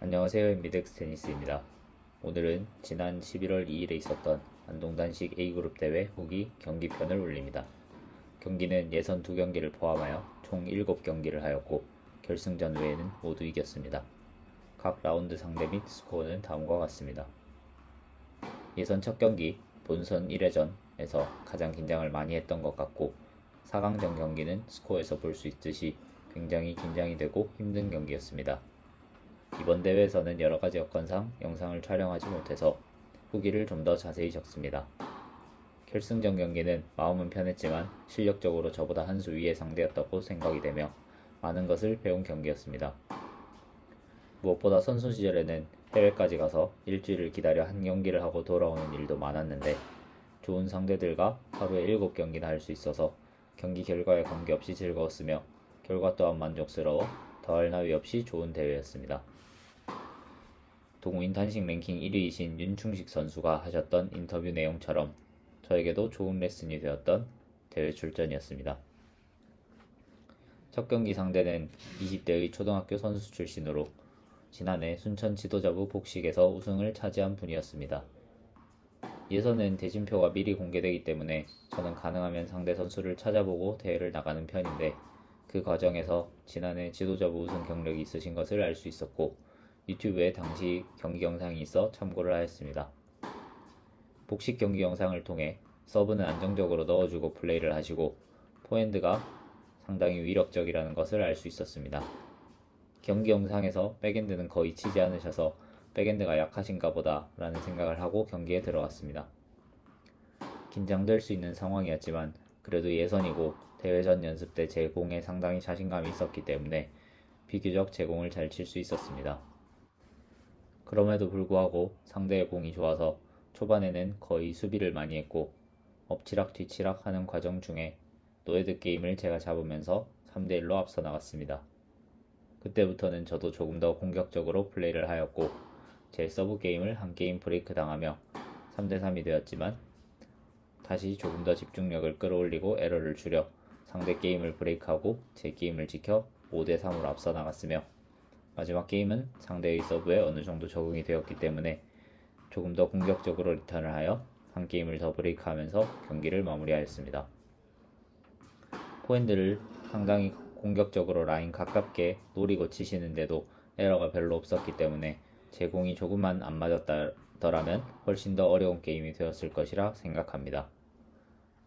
안녕하세요. 미덱스 테니스입니다. 오늘은 지난 11월 2일에 있었던 안동단식 A그룹 대회 후기 경기편을 올립니다. 경기는 예선 2경기를 포함하여 총 7경기를 하였고 결승전 외에는 모두 이겼습니다. 각 라운드 상대 및 스코어는 다음과 같습니다. 예선 첫 경기 본선 1회전에서 가장 긴장을 많이 했던 것 같고 4강전 경기는 스코어에서 볼 수 있듯이 굉장히 긴장이 되고 힘든 경기였습니다. 이번 대회에서는 여러가지 여건상 영상을 촬영하지 못해서 후기를 좀 더 자세히 적습니다. 결승전 경기는 마음은 편했지만 실력적으로 저보다 한 수 위의 상대였다고 생각이 되며 많은 것을 배운 경기였습니다. 무엇보다 선수 시절에는 해외까지 가서 일주일을 기다려 한 경기를 하고 돌아오는 일도 많았는데 좋은 상대들과 하루에 7경기나 할 수 있어서 경기 결과에 관계없이 즐거웠으며 결과 또한 만족스러워 더할 나위 없이 좋은 대회였습니다. 동호인 단식 랭킹 1위이신 윤충식 선수가 하셨던 인터뷰 내용처럼 저에게도 좋은 레슨이 되었던 대회 출전이었습니다. 첫 경기 상대는 20대의 초등학교 선수 출신으로 지난해 순천 지도자부 복식에서 우승을 차지한 분이었습니다. 예선은 대진표가 미리 공개되기 때문에 저는 가능하면 상대 선수를 찾아보고 대회를 나가는 편인데 그 과정에서 지난해 지도자부 우승 경력이 있으신 것을 알 수 있었고 유튜브에 당시 경기 영상이 있어 참고를 하였습니다. 복식 경기 영상을 통해 서브는 안정적으로 넣어주고 플레이를 하시고 포핸드가 상당히 위력적이라는 것을 알 수 있었습니다. 경기 영상에서 백핸드는 거의 치지 않으셔서 백핸드가 약하신가 보다 라는 생각을 하고 경기에 들어갔습니다. 긴장될 수 있는 상황이었지만 그래도 예선이고 대회전 연습 때 제 공에 상당히 자신감이 있었기 때문에 비교적 제 공을 잘 칠 수 있었습니다. 그럼에도 불구하고 상대의 공이 좋아서 초반에는 거의 수비를 많이 했고 엎치락 뒤치락 하는 과정 중에 노헤드 게임을 제가 잡으면서 3대1로 앞서 나갔습니다. 그때부터는 저도 조금 더 공격적으로 플레이를 하였고 제 서브 게임을 한 게임 브레이크 당하며 3대3이 되었지만 다시 조금 더 집중력을 끌어올리고 에러를 줄여 상대 게임을 브레이크하고 제 게임을 지켜 5대3으로 앞서 나갔으며 마지막 게임은 상대의 서브에 어느 정도 적응이 되었기 때문에 조금 더 공격적으로 리턴을 하여 한 게임을 더 브레이크하면서 경기를 마무리하였습니다. 포핸드를 상당히 공격적으로 라인 가깝게 노리고 치시는데도 에러가 별로 없었기 때문에 제 공이 조금만 안 맞았더라면 훨씬 더 어려운 게임이 되었을 것이라 생각합니다.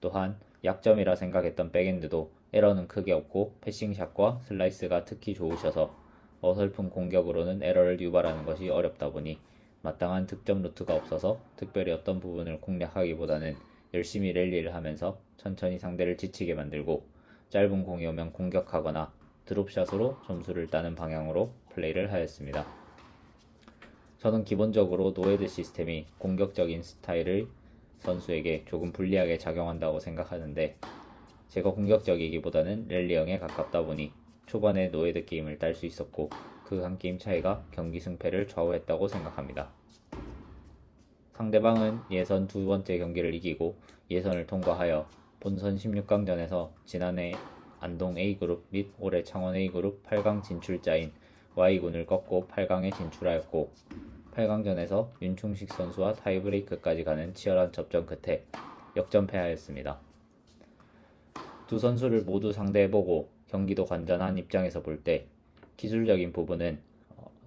또한 약점이라 생각했던 백핸드도 에러는 크게 없고 패싱샷과 슬라이스가 특히 좋으셔서 어설픈 공격으로는 에러를 유발하는 것이 어렵다 보니 마땅한 득점 루트가 없어서 특별히 어떤 부분을 공략하기보다는 열심히 랠리를 하면서 천천히 상대를 지치게 만들고 짧은 공이 오면 공격하거나 드롭샷으로 점수를 따는 방향으로 플레이를 하였습니다. 저는 기본적으로 노헤드 시스템이 공격적인 스타일의 선수에게 조금 불리하게 작용한다고 생각하는데 제가 공격적이기보다는 랠리형에 가깝다 보니 초반에 노헤드 게임을 딸 수 있었고 그 한 게임 차이가 경기 승패를 좌우했다고 생각합니다. 상대방은 예선 두 번째 경기를 이기고 예선을 통과하여 본선 16강전에서 지난해 안동 A그룹 및 올해 창원 A그룹 8강 진출자인 Y군을 꺾고 8강에 진출하였고 8강전에서 윤충식 선수와 타이브레이크까지 가는 치열한 접전 끝에 역전패하였습니다. 두 선수를 모두 상대해보고 경기도 관전한 입장에서 볼 때 기술적인 부분은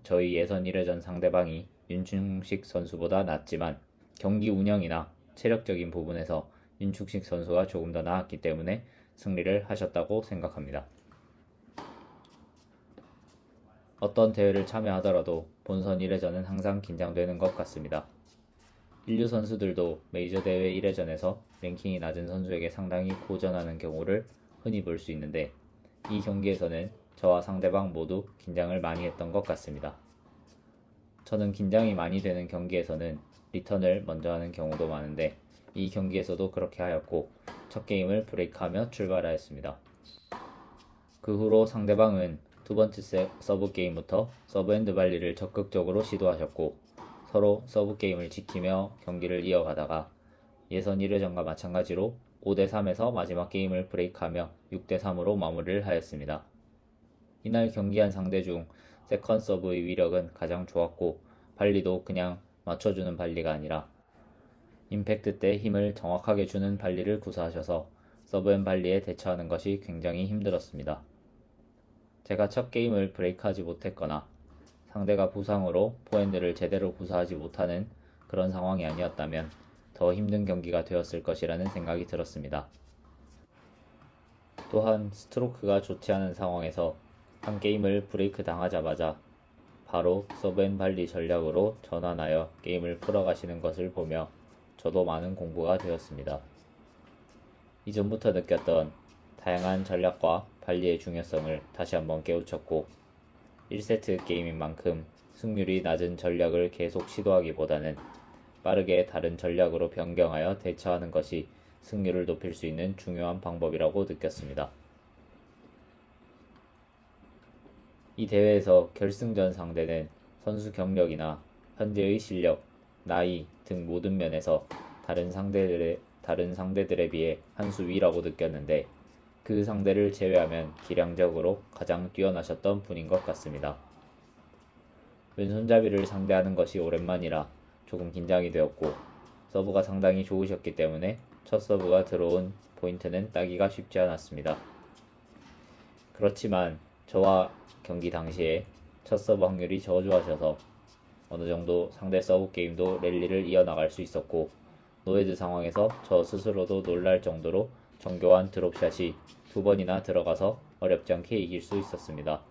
저희 예선 1회전 상대방이 윤충식 선수보다 낫지만 경기 운영이나 체력적인 부분에서 윤충식 선수가 조금 더 나았기 때문에 승리를 하셨다고 생각합니다. 어떤 대회를 참여하더라도 본선 1회전은 항상 긴장되는 것 같습니다. 인류 선수들도 메이저 대회 1회전에서 랭킹이 낮은 선수에게 상당히 고전하는 경우를 흔히 볼 수 있는데 이 경기에서는 저와 상대방 모두 긴장을 많이 했던 것 같습니다. 저는 긴장이 많이 되는 경기에서는 리턴을 먼저 하는 경우도 많은데 이 경기에서도 그렇게 하였고 첫 게임을 브레이크하며 출발하였습니다. 그 후로 상대방은 두 번째 서브 게임부터 서브핸드 발리를 적극적으로 시도하셨고 서로 서브 게임을 지키며 경기를 이어가다가 예선 1회전과 마찬가지로 5대3에서 마지막 게임을 브레이크하며 6대3으로 마무리를 하였습니다. 이날 경기한 상대 중 세컨 서브의 위력은 가장 좋았고 발리도 그냥 맞춰주는 발리가 아니라 임팩트 때 힘을 정확하게 주는 발리를 구사하셔서 서브앤 발리에 대처하는 것이 굉장히 힘들었습니다. 제가 첫 게임을 브레이크하지 못했거나 상대가 부상으로 포핸드를 제대로 구사하지 못하는 그런 상황이 아니었다면 더 힘든 경기가 되었을 것이라는 생각이 들었습니다. 또한 스트로크가 좋지 않은 상황에서 한 게임을 브레이크 당하자마자 바로 서브앤 발리 전략으로 전환하여 게임을 풀어가시는 것을 보며 저도 많은 공부가 되었습니다. 이전부터 느꼈던 다양한 전략과 발리의 중요성을 다시 한번 깨우쳤고 1세트 게임인 만큼 승률이 낮은 전략을 계속 시도하기보다는 빠르게 다른 전략으로 변경하여 대처하는 것이 승률을 높일 수 있는 중요한 방법이라고 느꼈습니다. 이 대회에서 결승전 상대는 선수 경력이나 현재의 실력, 나이 등 모든 면에서 다른 상대들에 비해 한 수 위라고 느꼈는데 그 상대를 제외하면 기량적으로 가장 뛰어나셨던 분인 것 같습니다. 왼손잡이를 상대하는 것이 오랜만이라 조금 긴장이 되었고 서브가 상당히 좋으셨기 때문에 첫 서브가 들어온 포인트는 따기가 쉽지 않았습니다. 그렇지만 저와 경기 당시에 첫 서브 확률이 저조하셔서 어느 정도 상대 서브 게임도 랠리를 이어나갈 수 있었고 노헤드 상황에서 저 스스로도 놀랄 정도로 정교한 드롭샷이 2번이나 들어가서 어렵지 않게 이길 수 있었습니다.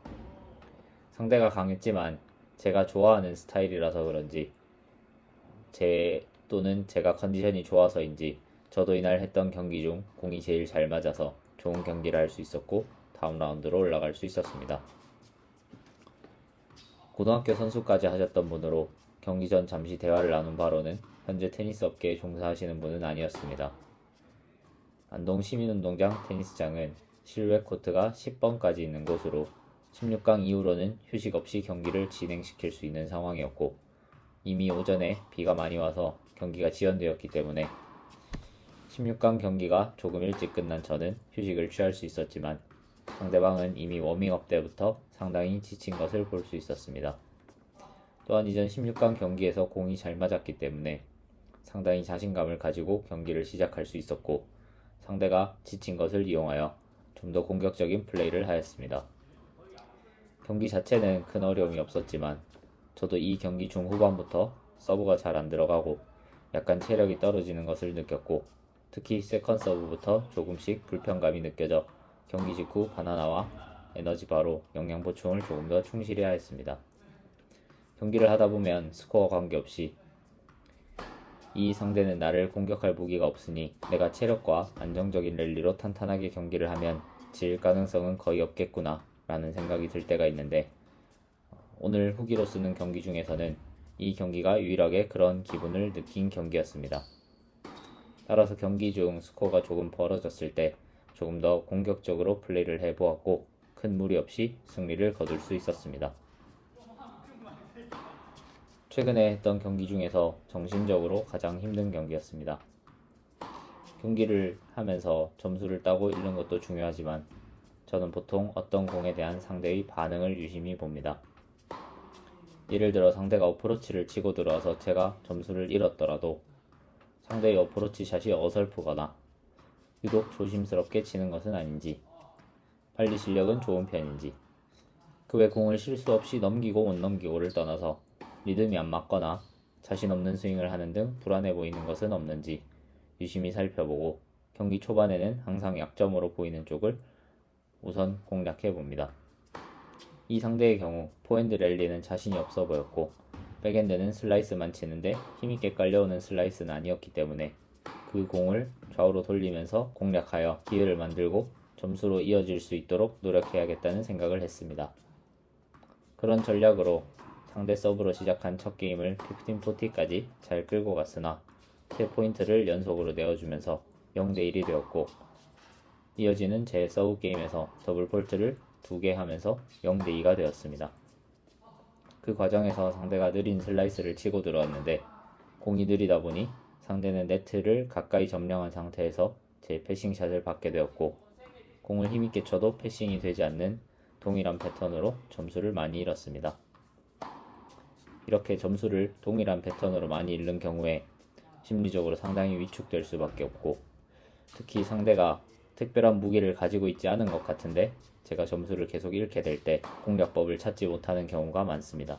상대가 강했지만 제가 좋아하는 스타일이라서 그런지 또는 제가 컨디션이 좋아서인지 저도 이날 했던 경기 중 공이 제일 잘 맞아서 좋은 경기를 할 수 있었고 다음 라운드로 올라갈 수 있었습니다. 고등학교 선수까지 하셨던 분으로 경기 전 잠시 대화를 나눈 바로는 현재 테니스 업계에 종사하시는 분은 아니었습니다. 안동 시민운동장 테니스장은 실외 코트가 10번까지 있는 곳으로 16강 이후로는 휴식 없이 경기를 진행시킬 수 있는 상황이었고 이미 오전에 비가 많이 와서 경기가 지연되었기 때문에 16강 경기가 조금 일찍 끝난 저는 휴식을 취할 수 있었지만 상대방은 이미 워밍업 때부터 상당히 지친 것을 볼 수 있었습니다. 또한 이전 16강 경기에서 공이 잘 맞았기 때문에 상당히 자신감을 가지고 경기를 시작할 수 있었고 상대가 지친 것을 이용하여 좀 더 공격적인 플레이를 하였습니다. 경기 자체는 큰 어려움이 없었지만 저도 이 경기 중후반부터 서브가 잘 안 들어가고 약간 체력이 떨어지는 것을 느꼈고 특히 세컨 서브부터 조금씩 불편감이 느껴져 경기 직후 바나나와 에너지바로 영양 보충을 조금 더 충실히 하였습니다. 경기를 하다 보면 스코어 관계없이 이 상대는 나를 공격할 무기가 없으니 내가 체력과 안정적인 랠리로 탄탄하게 경기를 하면 질 가능성은 거의 없겠구나 라는 생각이 들 때가 있는데 오늘 후기로 쓰는 경기 중에서는 이 경기가 유일하게 그런 기분을 느낀 경기였습니다. 따라서 경기 중 스코어가 조금 벌어졌을 때 조금 더 공격적으로 플레이를 해보았고 큰 무리 없이 승리를 거둘 수 있었습니다. 최근에 했던 경기 중에서 정신적으로 가장 힘든 경기였습니다. 경기를 하면서 점수를 따고 이런 것도 중요하지만 저는 보통 어떤 공에 대한 상대의 반응을 유심히 봅니다. 예를 들어 상대가 어프로치를 치고 들어와서 제가 점수를 잃었더라도 상대의 어프로치 샷이 어설프거나 유독 조심스럽게 치는 것은 아닌지 발리 실력은 좋은 편인지 그 외 공을 실수 없이 넘기고 못 넘기고를 떠나서 리듬이 안 맞거나 자신 없는 스윙을 하는 등 불안해 보이는 것은 없는지 유심히 살펴보고 경기 초반에는 항상 약점으로 보이는 쪽을 우선 공략해 봅니다. 이 상대의 경우 포핸드 랠리는 자신이 없어 보였고 백핸드는 슬라이스만 치는데 힘있게 깔려오는 슬라이스는 아니었기 때문에 그 공을 좌우로 돌리면서 공략하여 기회를 만들고 점수로 이어질 수 있도록 노력해야겠다는 생각을 했습니다. 그런 전략으로 상대 서브로 시작한 첫 게임을 1540까지 잘 끌고 갔으나 3포인트를 연속으로 내어주면서 0대1이 되었고 이어지는 제 서브 게임에서 더블 폴트를 2개 하면서 0대2가 되었습니다. 그 과정에서 상대가 느린 슬라이스를 치고 들어왔는데 공이 느리다 보니 상대는 네트를 가까이 점령한 상태에서 제 패싱샷을 받게 되었고 공을 힘있게 쳐도 패싱이 되지 않는 동일한 패턴으로 점수를 많이 잃었습니다. 이렇게 점수를 동일한 패턴으로 많이 잃는 경우에 심리적으로 상당히 위축될 수밖에 없고, 특히 상대가 특별한 무기를 가지고 있지 않은 것 같은데 제가 점수를 계속 잃게 될 때 공략법을 찾지 못하는 경우가 많습니다.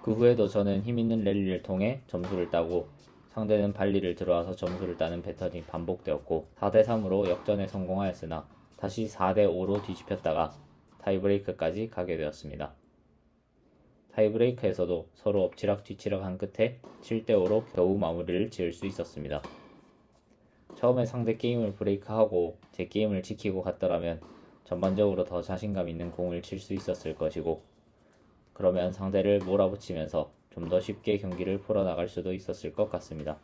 그 후에도 저는 힘있는 랠리를 통해 점수를 따고 상대는 발리를 들어와서 점수를 따는 패턴이 반복되었고 4대3으로 역전에 성공하였으나 다시 4대5로 뒤집혔다가 타이브레이크까지 가게 되었습니다. 타이브레이크에서도 서로 엎치락뒤치락 한 끝에 7대5로 겨우 마무리를 지을 수 있었습니다. 처음에 상대 게임을 브레이크하고 제 게임을 지키고 갔더라면 전반적으로 더 자신감 있는 공을 칠 수 있었을 것이고, 그러면 상대를 몰아붙이면서 좀 더 쉽게 경기를 풀어나갈 수도 있었을 것 같습니다.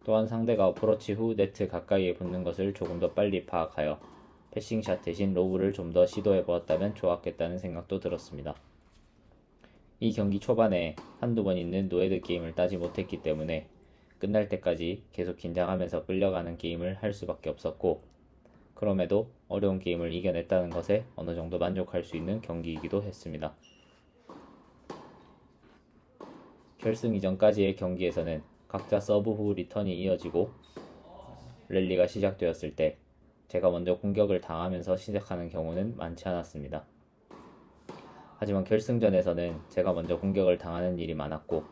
또한 상대가 어프로치 후 네트 가까이에 붙는 것을 조금 더 빨리 파악하여 패싱샷 대신 로브를 좀 더 시도해 보았다면 좋았겠다는 생각도 들었습니다. 이 경기 초반에 한두 번 있는 노헤드 게임을 따지 못했기 때문에 끝날 때까지 계속 긴장하면서 끌려가는 게임을 할 수밖에 없었고, 그럼에도 어려운 게임을 이겨냈다는 것에 어느 정도 만족할 수 있는 경기이기도 했습니다. 결승 이전까지의 경기에서는 각자 서브 후 리턴이 이어지고 랠리가 시작되었을 때 제가 먼저 공격을 당하면서 시작하는 경우는 많지 않았습니다. 하지만 결승전에서는 제가 먼저 공격을 당하는 일이 많았고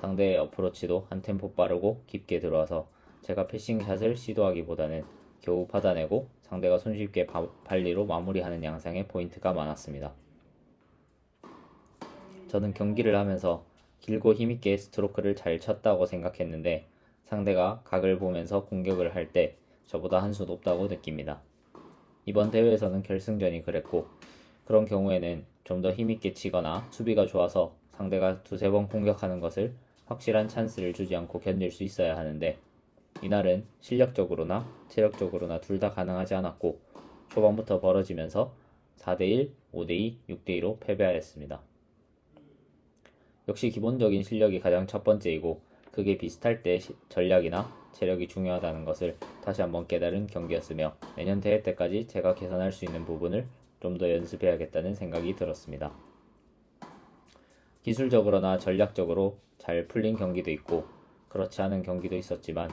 상대의 어프로치도 한 템포 빠르고 깊게 들어와서 제가 패싱샷을 시도하기보다는 겨우 받아내고 상대가 손쉽게 발리로 마무리하는 양상의 포인트가 많았습니다. 저는 경기를 하면서 길고 힘있게 스트로크를 잘 쳤다고 생각했는데 상대가 각을 보면서 공격을 할 때 저보다 한 수 높다고 느낍니다. 이번 대회에서는 결승전이 그랬고, 그런 경우에는 좀 더 힘있게 치거나 수비가 좋아서 상대가 두세 번 공격하는 것을 확실한 찬스를 주지 않고 견딜 수 있어야 하는데, 이날은 실력적으로나 체력적으로나 둘 다 가능하지 않았고 초반부터 벌어지면서 4대1, 5대2, 6대2로 패배하였습니다. 역시 기본적인 실력이 가장 첫 번째이고 그게 비슷할 때 전략이나 체력이 중요하다는 것을 다시 한번 깨달은 경기였으며, 내년 대회 때까지 제가 개선할 수 있는 부분을 좀 더 연습해야겠다는 생각이 들었습니다. 기술적으로나 전략적으로 잘 풀린 경기도 있고 그렇지 않은 경기도 있었지만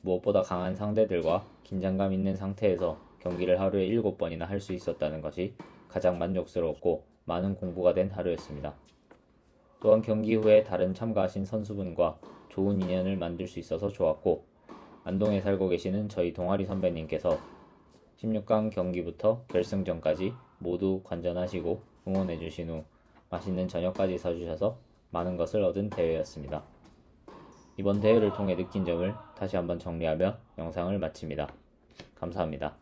무엇보다 강한 상대들과 긴장감 있는 상태에서 경기를 하루에 7번이나 할 수 있었다는 것이 가장 만족스러웠고 많은 공부가 된 하루였습니다. 또한 경기 후에 다른 참가하신 선수분과 좋은 인연을 만들 수 있어서 좋았고, 안동에 살고 계시는 저희 동아리 선배님께서 16강 경기부터 결승전까지 모두 관전하시고 응원해주신 후 맛있는 저녁까지 사주셔서 많은 것을 얻은 대회였습니다. 이번 대회를 통해 느낀 점을 다시 한번 정리하며 영상을 마칩니다. 감사합니다.